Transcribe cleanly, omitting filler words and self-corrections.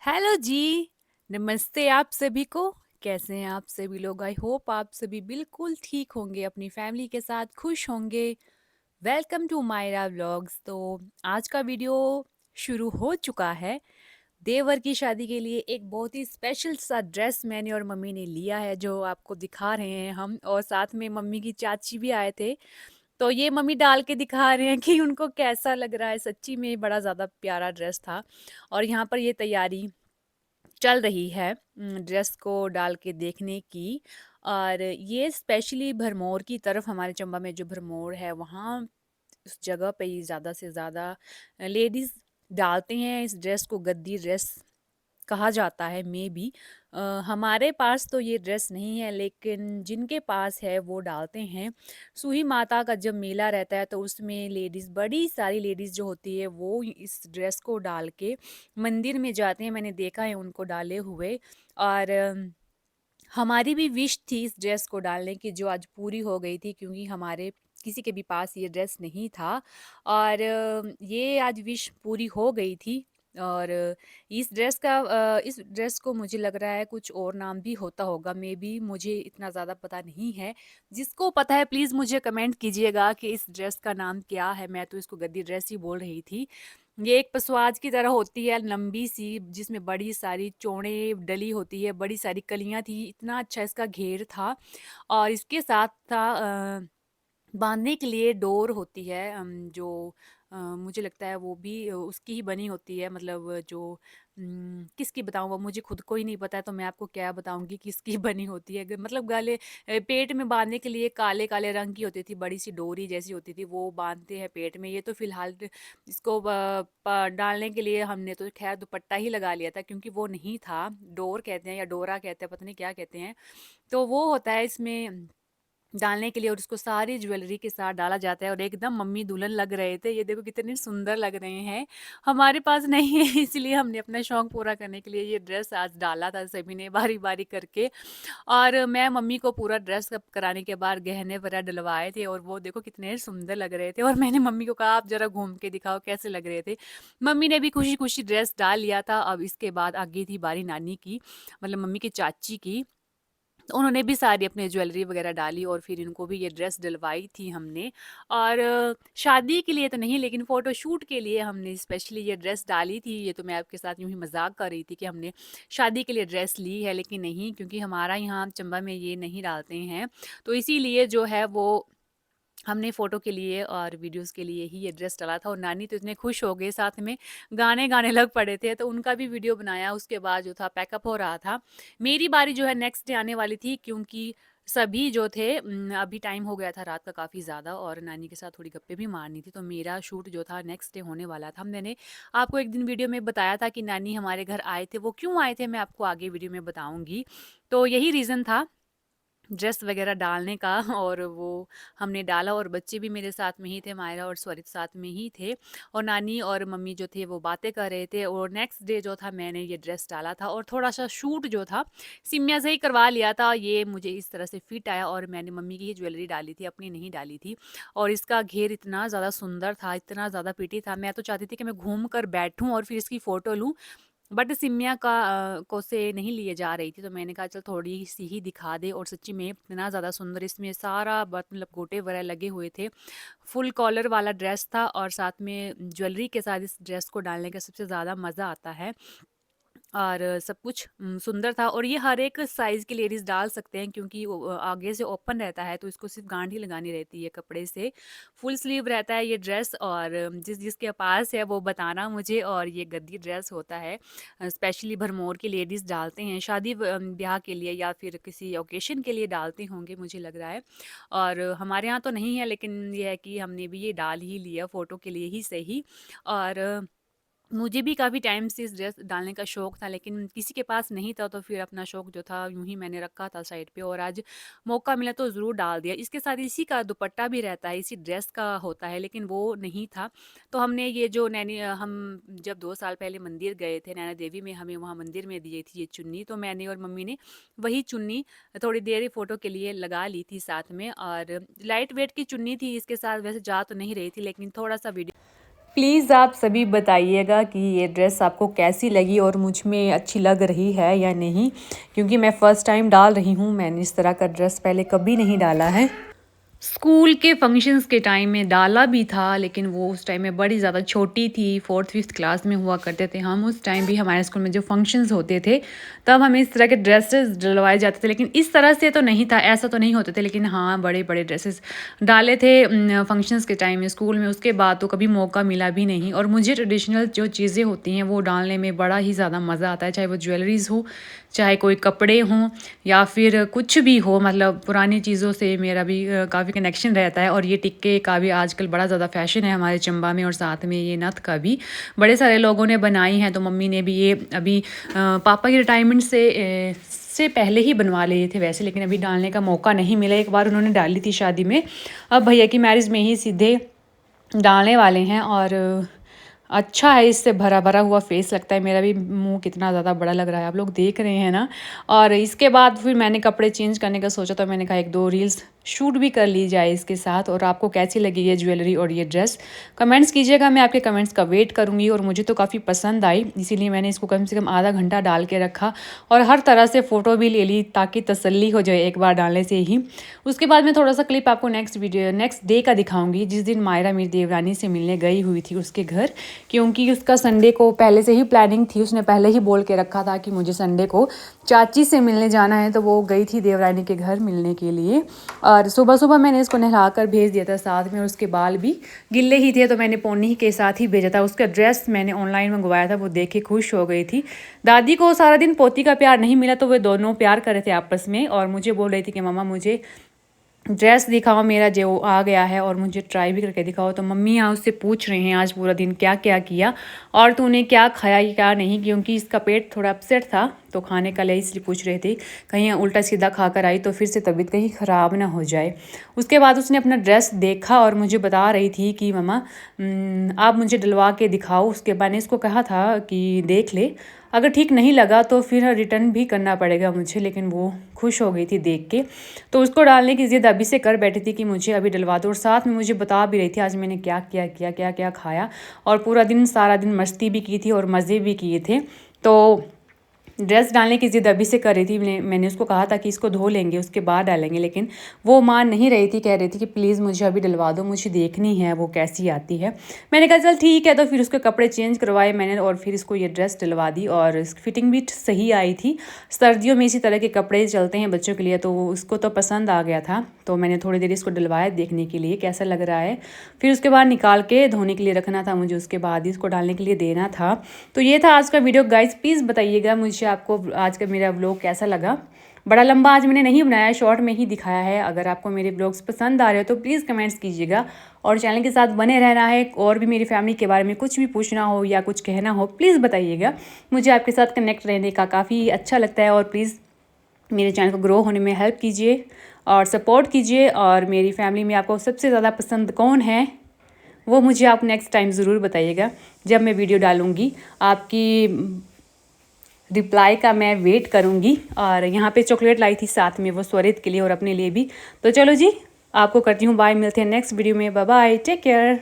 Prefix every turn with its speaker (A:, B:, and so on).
A: Hello जी। नमस्ते आप सभी को। कैसे हैं आप सभी लोग? आई होप आप सभी बिल्कुल ठीक होंगे, अपनी फैमिली के साथ खुश होंगे। Welcome to Myra vlogs. तो आज का वीडियो शुरू हो चुका है। देवर की शादी के लिए एक बहुत ही स्पेशल सा ड्रेस मैंने और मम्मी ने लिया है, जो आपको दिखा रहे हैं हम। और साथ में मम्मी की चाची भी आए थे, तो ये मम्मी डाल के दिखा रहे हैं कि उनको कैसा लग रहा है। सच्ची में बड़ा ज़्यादा प्यारा ड्रेस था। और यहाँ पर ये तैयारी चल रही है ड्रेस को डाल के देखने की। और ये स्पेशली भरमौर की तरफ, हमारे चंबा में जो भरमौर है वहाँ उस जगह पे ही ज़्यादा से ज़्यादा लेडीज़ डालते हैं इस ड्रेस को। गद्दी ड्रेस कहा जाता है मे बी। हमारे पास तो ये ड्रेस नहीं है, लेकिन जिनके पास है वो डालते हैं। सूही माता का जब मेला रहता है तो उसमें लेडीज़, बड़ी सारी लेडीज़ जो होती है वो इस ड्रेस को डाल के मंदिर में जाते हैं। मैंने देखा है उनको डाले हुए। और हमारी भी विश थी इस ड्रेस को डालने की, जो आज पूरी हो गई थी, क्योंकि हमारे किसी के भी पास ये ड्रेस नहीं था। और ये आज विश पूरी हो गई थी। और इस ड्रेस को मुझे लग रहा है कुछ और नाम भी होता होगा मे बी, मुझे इतना ज़्यादा पता नहीं है। जिसको पता है प्लीज़ मुझे कमेंट कीजिएगा कि इस ड्रेस का नाम क्या है। मैं तो इसको गद्दी ड्रेस ही बोल रही थी। ये एक पसवाज की तरह होती है, लंबी सी, जिसमें बड़ी सारी चोड़े डली होती है, बड़ी सारी कलियां थी। इतना अच्छा इसका घेर था। और इसके साथ था बांधने के लिए डोर होती है, जो मुझे लगता है वो भी उसकी ही बनी होती है। मतलब जो किसकी बताऊँ, वो मुझे खुद को ही नहीं पता है, तो मैं आपको क्या बताऊंगी किसकी बनी होती है। मतलब गले पेट में बांधने के लिए काले काले रंग की होती थी, बड़ी सी डोरी जैसी होती थी, वो बांधते हैं पेट में। ये तो फिलहाल इसको डालने के लिए हमने तो खैर दुपट्टा ही लगा लिया था, क्योंकि वो नहीं था। डोर कहते हैं या डोरा कहते हैं, पता नहीं क्या कहते हैं। तो वो होता है इसमें डालने के लिए, और उसको सारी ज्वेलरी के साथ डाला जाता है। और एकदम मम्मी दुल्हन लग रहे थे, ये देखो कितने सुंदर लग रहे हैं। हमारे पास नहीं है इसलिए हमने अपना शौक पूरा करने के लिए ये ड्रेस आज डाला था, सभी ने बारी बारी करके। और मैं मम्मी को पूरा ड्रेस अप कराने के बाद गहने वगैरह डलवाए थे, और वो देखो कितने सुंदर लग रहे थे। और मैंने मम्मी को कहा आप जरा घूम के दिखाओ कैसे लग रहे थे। मम्मी ने भी खुशी खुशी ड्रेस डाल लिया था। अब इसके बाद आगे थी बारी नानी की, मतलब मम्मी की चाची की। तो उन्होंने भी सारी अपनी ज्वेलरी वगैरह डाली, और फिर इनको भी ये ड्रेस डलवाई थी हमने। और शादी के लिए तो नहीं, लेकिन फ़ोटो शूट के लिए हमने स्पेशली ये ड्रेस डाली थी। ये तो मैं आपके साथ यूँ ही मजाक कर रही थी कि हमने शादी के लिए ड्रेस ली है, लेकिन नहीं, क्योंकि हमारा यहाँ चंबा में ये नहीं डालते हैं। तो इसीलिए जो है वो हमने फ़ोटो के लिए और वीडियोस के लिए ही ये ड्रेस डाला था। और नानी तो इतने खुश हो गए, साथ में गाने गाने लग पड़े थे, तो उनका भी वीडियो बनाया। उसके बाद जो था पैकअप हो रहा था। मेरी बारी जो है नेक्स्ट डे आने वाली थी, क्योंकि सभी जो थे अभी टाइम हो गया था रात का काफ़ी ज़्यादा, और नानी के साथ थोड़ी गप्पे भी मारनी थी। तो मेरा शूट जो था नेक्स्ट डे होने वाला था। मैंने आपको एक दिन वीडियो में बताया था कि नानी हमारे घर आए थे। वो क्यों आए थे मैं आपको आगे वीडियो में बताऊँगी। तो यही रीज़न था ड्रेस वगैरह डालने का। और वो हमने डाला, और बच्चे भी मेरे साथ में ही थे, मायरा और स्वरित साथ में ही थे। और नानी और मम्मी जो थे वो बातें कर रहे थे। और नेक्स्ट डे जो था मैंने ये ड्रेस डाला था, और थोड़ा सा शूट जो था सिमिया से ही करवा लिया था। ये मुझे इस तरह से फिट आया, और मैंने मम्मी की ही ज्वेलरी डाली थी, अपनी नहीं डाली थी। और इसका घेर इतना ज़्यादा सुंदर था, इतना ज़्यादा पिटी था। मैं तो चाहती थी कि मैं घूम कर बैठूँ और फिर इसकी फ़ोटो लूँ, बट सिमिया का को से नहीं लिए जा रही थी। तो मैंने कहा चल थोड़ी सी ही दिखा दे। और सच्ची में इतना ज़्यादा सुंदर, इसमें सारा मतलब गोटे वगैरह लगे हुए थे। फुल कॉलर वाला ड्रेस था, और साथ में ज्वेलरी के साथ इस ड्रेस को डालने का सबसे ज़्यादा मज़ा आता है। और सब कुछ सुंदर था। और ये हर एक साइज़ की लेडीज़ डाल सकते हैं, क्योंकि वो आगे से ओपन रहता है, तो इसको सिर्फ गांठ ही लगानी रहती है कपड़े से। फुल स्लीव रहता है ये ड्रेस। और जिसके पास है वो बताना मुझे। और ये गद्दी ड्रेस होता है, स्पेशली भरमौर की लेडीज़ डालते हैं शादी ब्याह के लिए, या फिर किसी ओकेशन के लिए डालते होंगे मुझे लग रहा है। और हमारे यहाँ तो नहीं है, लेकिन ये है कि हमने भी ये डाल ही लिया फ़ोटो के लिए ही सही। और मुझे भी काफ़ी टाइम से इस ड्रेस डालने का शौक था, लेकिन किसी के पास नहीं था, तो फिर अपना शौक जो था यूं ही मैंने रखा था साइड पे। और आज मौका मिला तो ज़रूर डाल दिया। इसके साथ इसी का दुपट्टा भी रहता है, इसी ड्रेस का होता है, लेकिन वो नहीं था। तो हमने ये जो हम जब 2 साल पहले मंदिर गए थे नैना देवी में, हमें वहाँ मंदिर में दी थी ये चुन्नी। तो मैंने और मम्मी ने वही चुन्नी थोड़ी देर फ़ोटो के लिए लगा ली थी साथ में। और लाइट वेट की चुन्नी थी, इसके साथ वैसे जा तो नहीं रही थी, लेकिन थोड़ा सा वीडियो प्लीज़ आप सभी बताइएगा कि ये ड्रेस आपको कैसी लगी और मुझ में अच्छी लग रही है या नहीं, क्योंकि मैं फ़र्स्ट टाइम डाल रही हूँ। मैंने इस तरह का ड्रेस पहले कभी नहीं डाला है। स्कूल के फंक्शंस के टाइम में डाला भी था, लेकिन वो उस टाइम में बड़ी ज़्यादा छोटी थी, 4th-5th क्लास में हुआ करते थे हम। उस टाइम भी हमारे स्कूल में जो फंक्शंस होते थे, तब हमें इस तरह के ड्रेसेस डलवाए जाते थे, लेकिन इस तरह से तो नहीं था, ऐसा तो नहीं होते थे। लेकिन हाँ, बड़े-बड़े ड्रेसेस डाले थे फंक्शंस के टाइम में स्कूल में। उसके बाद तो कभी मौका मिला भी नहीं। और मुझे ट्रेडिशनल जो चीज़ें होती हैं, वो डालने में बड़ा ही ज़्यादा मज़ा आता है, चाहे वो ज्वेलरीज़ हो, चाहे कोई कपड़े हों या फिर कुछ भी हो। मतलब पुरानी चीज़ों से मेरा भी काफ़ी कनेक्शन रहता है। और ये टिक्के का भी आजकल बड़ा ज़्यादा फ़ैशन है हमारे चंबा में, और साथ में ये नथ का भी बड़े सारे लोगों ने बनाई हैं। तो मम्मी ने भी ये अभी पापा की रिटायरमेंट से पहले ही बनवा लिए थे वैसे, लेकिन अभी डालने का मौका नहीं मिला। एक बार उन्होंने डाली थी शादी में, अब भैया की मैरिज में ही सीधे डालने वाले हैं। और अच्छा है, इससे भरा भरा हुआ फेस लगता है। मेरा भी मुंह कितना ज़्यादा बड़ा लग रहा है, आप लोग देख रहे हैं ना। और इसके बाद फिर मैंने कपड़े चेंज करने का सोचा, तो मैंने कहा 1-2 रील्स शूट भी कर ली जाए इसके साथ। और आपको कैसी लगी ये ज्वेलरी और ये ड्रेस, कमेंट्स कीजिएगा। मैं आपके कमेंट्स का वेट करूँगी। और मुझे तो काफ़ी पसंद आई, इसीलिए मैंने इसको कम से कम आधा घंटा डाल के रखा और हर तरह से फ़ोटो भी ले ली, ताकि तसल्ली हो जाए एक बार डालने से ही। उसके बाद मैं थोड़ा सा क्लिप आपको नेक्स्ट डे का दिखाऊंगी, जिस दिन मायरा मेरी देवरानी से मिलने गई हुई थी उसके घर। क्योंकि उसका संडे को पहले से ही प्लानिंग थी, उसने पहले ही बोल के रखा था कि मुझे संडे को चाची से मिलने जाना है। तो वो गई थी देवरानी के घर मिलने के लिए। और सुबह सुबह मैंने इसको नहला कर भेज दिया था साथ में, और उसके बाल भी गिल्ले ही थे, तो मैंने पोनी के साथ ही भेजा था। उसका ड्रेस मैंने ऑनलाइन मंगवाया था, वो देख के खुश हो गई थी। दादी को सारा दिन पोती का प्यार नहीं मिला, तो वे दोनों प्यार कर रहे थे आपस में, और मुझे बोल रही थी कि मम्मा मुझे ड्रेस दिखाओ मेरा जो आ गया है, और मुझे ट्राई भी करके दिखाओ। तो मम्मी यहाँ उससे पूछ रहे हैं आज पूरा दिन क्या क्या किया और तूने क्या खाया क्या नहीं, क्योंकि इसका पेट थोड़ा अपसेट था, तो खाने का लिए इसलिए पूछ रहे थे, कहीं उल्टा सीधा खा कर आई तो फिर से तबीयत कहीं ख़राब ना हो जाए। उसके बाद उसने अपना ड्रेस देखा और मुझे बता रही थी कि मम्मा आप मुझे डलवा के दिखाओ। उसके बाद मैंने इसको कहा था कि देख ले, अगर ठीक नहीं लगा तो फिर रिटर्न भी करना पड़ेगा मुझे। लेकिन वो खुश हो गई थी देख के, तो उसको डालने की ज़िद अभी से कर बैठी थी कि मुझे अभी डलवा दो। और साथ में मुझे बता भी रही थी आज मैंने क्या क्या किया, क्या क्या खाया। और पूरा दिन सारा दिन मस्ती भी की थी और मज़े भी किए थे। तो ड्रेस डालने की ज़िद अभी से कर रही थी। मैंने उसको कहा था कि इसको धो लेंगे उसके बाद डालेंगे, लेकिन वो मान नहीं रही थी, कह रही थी कि प्लीज़ मुझे अभी डलवा दो, मुझे देखनी है वो कैसी आती है। मैंने कहा चल ठीक है, तो फिर उसके कपड़े चेंज करवाए मैंने, और फिर इसको ये ड्रेस डलवा दी। और फिटिंग भी सही आई थी। सर्दियों में इसी तरह के कपड़े चलते हैं बच्चों के लिए, तो उसको तो पसंद आ गया था। तो मैंने थोड़ी देर इसको डलवाया देखने के लिए कैसा लग रहा है। फिर उसके बाद निकाल के धोने के लिए रखना था मुझे, उसके बाद ही इसको डालने के लिए देना था। तो ये था आज का वीडियो गाइज। प्लीज़ बताइएगा मुझे आपको आज का मेरा व्लॉग कैसा लगा। बड़ा लंबा आज मैंने नहीं बनाया, शॉर्ट में ही दिखाया है। अगर आपको मेरे ब्लॉग्स पसंद आ रहे हो तो प्लीज़ कमेंट्स कीजिएगा, और चैनल के साथ बने रहना है। और भी मेरी फैमिली के बारे में कुछ भी पूछना हो या कुछ कहना हो प्लीज़ बताइएगा। मुझे आपके साथ कनेक्ट रहने का काफ़ी अच्छा लगता है। और प्लीज़ मेरे चैनल को ग्रो होने में हेल्प कीजिए और सपोर्ट कीजिए। और मेरी फैमिली में आपको सबसे ज़्यादा पसंद कौन है वो मुझे आप नेक्स्ट टाइम ज़रूर बताइएगा जब मैं वीडियो डालूँगी। आपकी रिप्लाई का मैं वेट करूँगी। और यहाँ पे चॉकलेट लाई थी साथ में, वो स्वरित के लिए और अपने लिए भी। तो चलो जी, आपको करती हूँ बाय, मिलते हैं नेक्स्ट वीडियो में। Bye bye, take care.